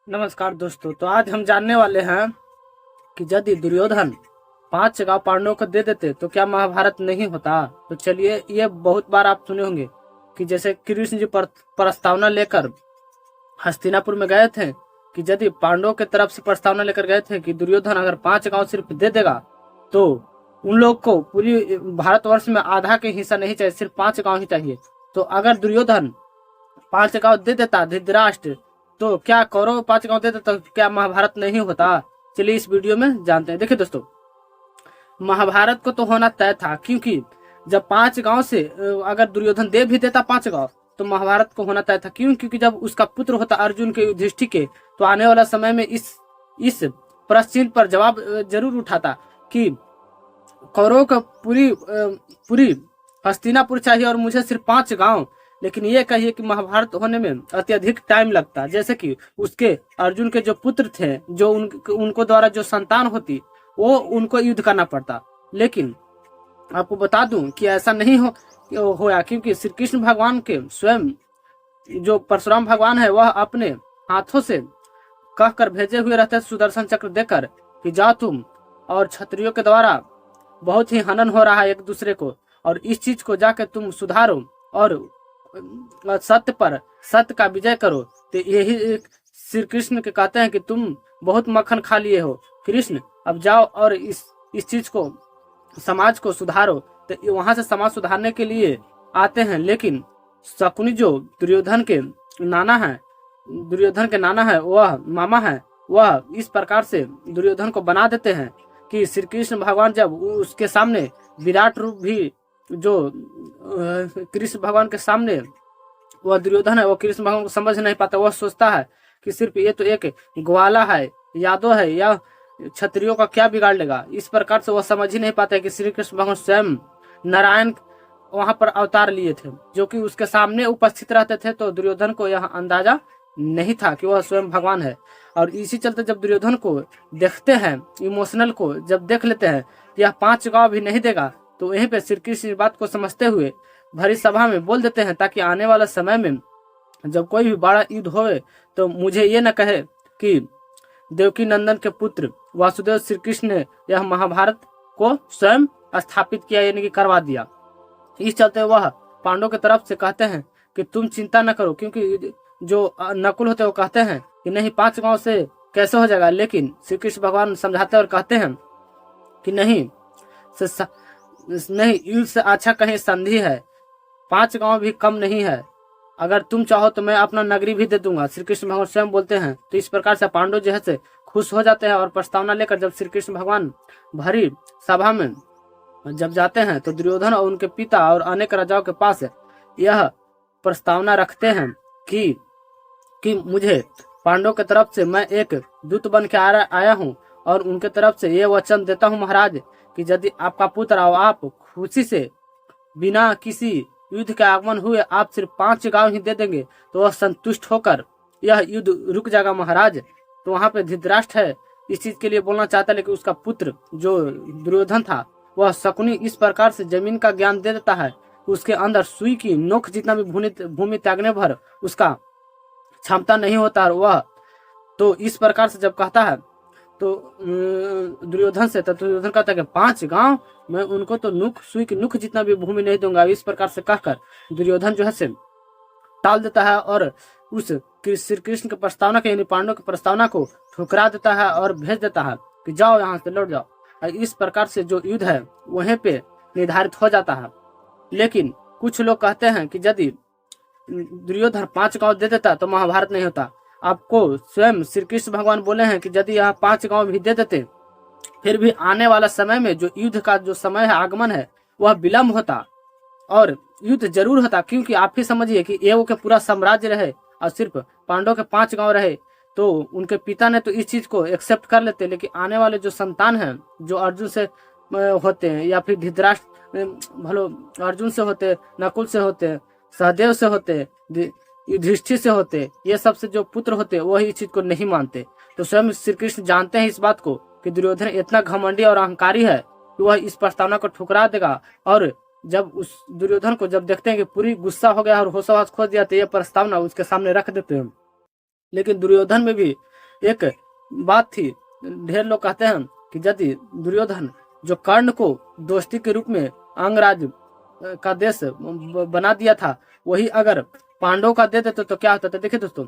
नमस्कार दोस्तों। तो आज हम जानने वाले हैं कि यदि दुर्योधन 5 गांव पांडवों को दे देते तो क्या महाभारत नहीं होता। तो चलिए, ये बहुत बार आप सुने होंगे कि जैसे कृष्ण जी प्रस्तावना लेकर हस्तिनापुर में गए थे कि यदि पांडवों के तरफ से प्रस्तावना लेकर गए थे कि दुर्योधन अगर 5 गांव सिर्फ दे देगा तो उन लोग को पूरी भारतवर्ष में आधा के हिस्सा नहीं चाहिए, सिर्फ 5 गांव ही चाहिए। तो अगर दुर्योधन 5 गांव दे देता धृतराष्ट्र, तो क्या कौरव 5 गांव दे देता, तो क्या महाभारत नहीं होता। चलिए इस वीडियो में जानते हैं। देखिए दोस्तों, महाभारत को तो होना तय था, क्योंकि जब 5 गांव से अगर दुर्योधन दे भी देता 5 गांव तो महाभारत को होना तय था। क्यों? क्योंकि जब उसका पुत्र होता अर्जुन के युधिष्ठिर के, तो आने वाला समय में इस प्रश्न पर जवाब जरूर उठाता कि कौरव को पूरी हस्तिनापुर चाहिए और मुझे सिर्फ 5 गांव। लेकिन ये कहिए कि महाभारत होने में अत्यधिक टाइम लगता, जैसे कि उसके अर्जुन के जो पुत्र थे, जो उनको द्वारा जो संतान होती, वो उनको युद्ध करना पड़ता। लेकिन आपको बता दूं कि ऐसा नहीं होया, क्योंकि श्री कृष्ण भगवान के स्वयं जो परशुराम भगवान है, वह अपने हाथों से कहकर भेजे हुए रहते सुदर्शन चक्र देकर कि जाओ तुम, और क्षत्रियों के द्वारा बहुत ही हनन हो रहा है एक दूसरे को, और इस चीज को जाकर तुम सुधारो और सत्य का विजय करो। तो यही श्री कृष्ण के कहते हैं कि तुम बहुत मक्खन खा लिए हो कृष्ण, अब जाओ और इस चीज को, समाज को सुधारो। तो वहां से समाज सुधारने के लिए आते हैं। लेकिन शकुनी जो दुर्योधन के नाना है, वह मामा है, वह इस प्रकार से दुर्योधन को बना देते हैं कि श्री कृष्ण भगवान जब उसके सामने विराट रूप भी जो कृष्ण भगवान के सामने वह दुर्योधन है, वो कृष्ण भगवान को समझ नहीं पाता। वह सोचता है कि सिर्फ ये तो एक ग्वाला है, यादव है, या क्षत्रियों का क्या बिगाड़ लेगा। इस प्रकार से वह समझ ही नहीं पाता है कि श्री कृष्ण भगवान स्वयं नारायण वहां पर अवतार लिए थे, जो कि उसके सामने उपस्थित रहते थे। तो दुर्योधन को यह अंदाजा नहीं था कि वह स्वयं भगवान है। और इसी चलते जब दुर्योधन को देखते हैं, इमोशनल को जब देख लेते हैं कि यह 5 गांव भी नहीं देगा, तो यहीं पे श्री कृष्ण इस बात को समझते हुए भरी सभा में बोल देते हैं, ताकि आने वाला समय में जब कोई भी बड़ा युद्ध होए तो मुझे ये न कहे कि देवकी नंदन के पुत्र वासुदेव श्री कृष्ण ने यह महाभारत को स्वयं स्थापित किया, यानी कि करवा दिया। इस चलते वह पांडवों की तरफ से कहते हैं कि तुम चिंता न करो, क्योंकि जो नकुल होते हैं वो कहते हैं कि नहीं 5 गांव से कैसे हो जाएगा। लेकिन श्री कृष्ण भगवान समझाते और कहते हैं कि नहीं, युद्ध से अच्छा कहीं संधि है, 5 गांव भी कम नहीं है, अगर तुम चाहो तो मैं अपना नगरी भी दे दूंगा। श्री कृष्ण भगवान स्वयं बोलते हैं। तो इस प्रकार से पांडव जो है से खुश हो जाते हैं, और प्रस्तावना लेकर जब श्री कृष्ण भगवान भरी सभा में जब जाते हैं, तो दुर्योधन और उनके पिता और अनेक राजाओं के पास यह प्रस्तावना रखते हैं कि मुझे पांडवों की तरफ से मैं एक दूत बन के आया हूँ, और उनके तरफ से ये वचन देता हूँ महाराज कि यदि आपका पुत्र और आप खुशी से बिना किसी युद्ध के आगमन हुए आप सिर्फ 5 गांव ही दे देंगे, तो वह संतुष्ट होकर यह युद्ध रुक जाएगा महाराज। तो वहां पे धृतराष्ट्र है, इस चीज के लिए बोलना चाहता, लेकिन उसका पुत्र जो दुर्योधन था, वह शकुनी इस प्रकार से जमीन का ज्ञान दे देता है, उसके अंदर सुई की नोक जितना भी भूमि त्यागने भर उसका क्षमता नहीं होता। और वह तो इस प्रकार से जब कहता है तो दुर्योधन से, तो दुर्योधन कहता है कि 5 गांव मैं उनको तो सुई की नुख जितना भी भूमि नहीं दूंगा। इस प्रकार से कहकर दुर्योधन जो है से टाल देता है, और उस श्री कृष्ण की प्रस्तावना के, यानी पांडव की प्रस्तावना को ठुकरा देता है और भेज देता है कि जाओ यहाँ से लौट जाओ। और इस प्रकार से जो युद्ध है वहीं पे निर्धारित हो जाता है। लेकिन कुछ लोग कहते हैं कि यदि दुर्योधन 5 गांव दे देता तो महाभारत नहीं होता। आपको स्वयं श्री कृष्ण भगवान बोले हैं कि यदि यह 5 गांव भी दे देते, फिर भी आने वाला समय में जो युद्ध का जो समय है, आगमन है, वह विलंब होता और युद्ध जरूर होता। क्योंकि आप ही समझिए कि एवं के पूरा साम्राज्य रहे और सिर्फ पांडव के 5 गांव रहे, तो उनके पिता ने तो इस चीज को एक्सेप्ट कर लेते। लेकिन आने वाले जो संतान हैं, जो अर्जुन से होते हैं, या फिर धृतराष्ट्र भलो अर्जुन से होते, नकुल से होते, सहदेव से होते, युधिष्ठिर से होते, ये सबसे जो पुत्र होते वही इस चीज को नहीं मानते। तो स्वयं श्री कृष्ण जानते हैं इस बात को कि दुर्योधन इतना घमंडी और अहंकारी है कि वह इस प्रस्तावना को ठुकरा देगा। और जब उस दुर्योधन को जब देखते हैं कि पूरी गुस्सा हो गया और होशोहवास खो दिया, तो यह प्रस्तावना उसके सामने रख देते हैं। लेकिन दुर्योधन में भी एक बात थी, ढेर लोग कहते हैं कि यदि दुर्योधन जो कर्ण को दोस्ती के रूप में अंगराज का देश बना दिया था, वही अगर पांडव का दे देते तो क्या होता था। देखिए दोस्तों,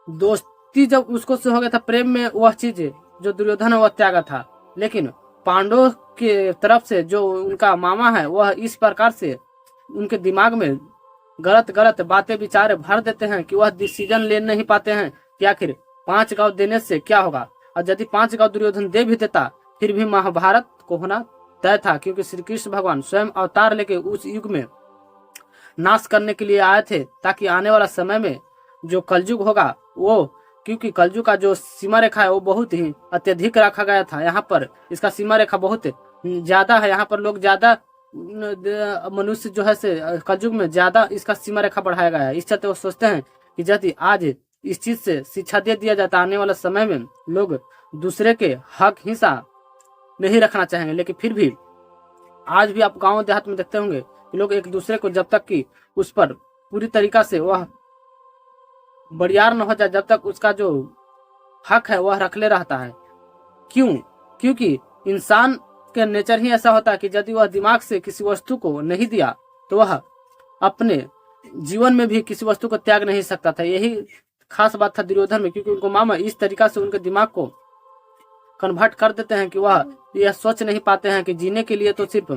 दोस्ती जब उसको से हो गया था प्रेम में, वह चीज जो दुर्योधन है वह त्यागा था, लेकिन पांडव के तरफ से जो उनका मामा है वह इस प्रकार से उनके दिमाग में गलत गलत बातें विचार भर देते हैं कि वह डिसीजन ले नहीं पाते हैं कि आखिर 5 गांव देने से क्या होगा। और यदि 5 गांव दुर्योधन दे भी देता फिर भी महाभारत को होना तय था, क्योंकि श्री कृष्ण भगवान स्वयं अवतार लेके उस युग में नाश करने के लिए आए थे, ताकि आने वाला समय में जो कलयुग होगा वो, क्योंकि कलयुग का जो सीमा रेखा है वो बहुत ही अत्यधिक रखा गया था। यहाँ पर इसका सीमा रेखा बहुत ज्यादा है, यहाँ पर लोग ज्यादा मनुष्य जो है से कलयुग में ज्यादा इसका सीमा रेखा बढ़ाया गया है। इस चलते वो सोचते हैं कि यदि आज इस चीज से शिक्षा दे दिया जाता, आने वाला समय में लोग दूसरे के हक हिस्सा नहीं रखना चाहेंगे। लेकिन फिर भी आज भी आप गांव देहात में देखते होंगे कि लोग एक दूसरे को जब तक कि उस पर पूरी तरीका से वह बरियार न हो जाए, जब तक उसका जो हक है वह रख ले रहता है। क्यों? क्योंकि इंसान के नेचर ही ऐसा होता है कि यदि वह दिमाग से किसी वस्तु को नहीं दिया तो वह अपने जीवन में भी किसी वस्तु को त्याग नहीं सकता था। यही खास बात था दुर्योधन में, क्योंकि उनको मामा इस तरीका से उनके दिमाग को कन्वर्ट कर देते हैं कि वह यह सोच नहीं पाते हैं कि जीने के लिए तो सिर्फ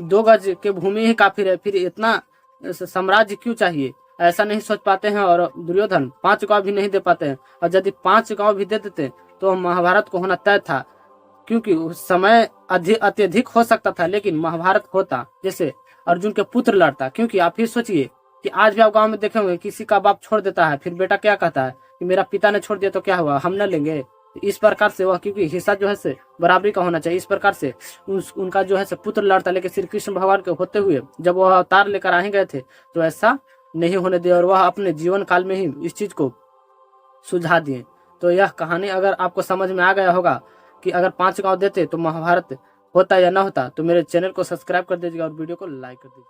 2 गज के भूमि ही काफी है, फिर इतना साम्राज्य क्यों चाहिए, ऐसा नहीं सोच पाते हैं। और दुर्योधन 5 गांव भी नहीं दे पाते हैं, और यदि 5 गांव भी दे देते तो महाभारत को होना तय था, क्योंकि उस समय अत्यधिक हो सकता था, लेकिन महाभारत होता जैसे अर्जुन के पुत्र लड़ता। क्योंकि आप ही सोचिए कि आज भी आप गांव में देखेंगे किसी का बाप छोड़ देता है, फिर बेटा क्या कहता है कि मेरा पिता ने छोड़ दिया तो क्या हुआ, हम न लेंगे। इस प्रकार से वह, क्योंकि हिस्सा जो है से बराबरी का होना चाहिए, इस प्रकार से उनका जो है से पुत्र लड़ता। लेकिन श्री कृष्ण भगवान के होते हुए जब वह अवतार लेकर आए गए थे तो ऐसा नहीं होने दिया, और वह अपने जीवन काल में ही इस चीज को सुझा दिए। तो यह कहानी अगर आपको समझ में आ गया होगा कि अगर 5 गांव देते तो महाभारत होता या ना होता, तो मेरे चैनल को सब्सक्राइब कर दीजिएगा और वीडियो को लाइक कर दीजिएगा।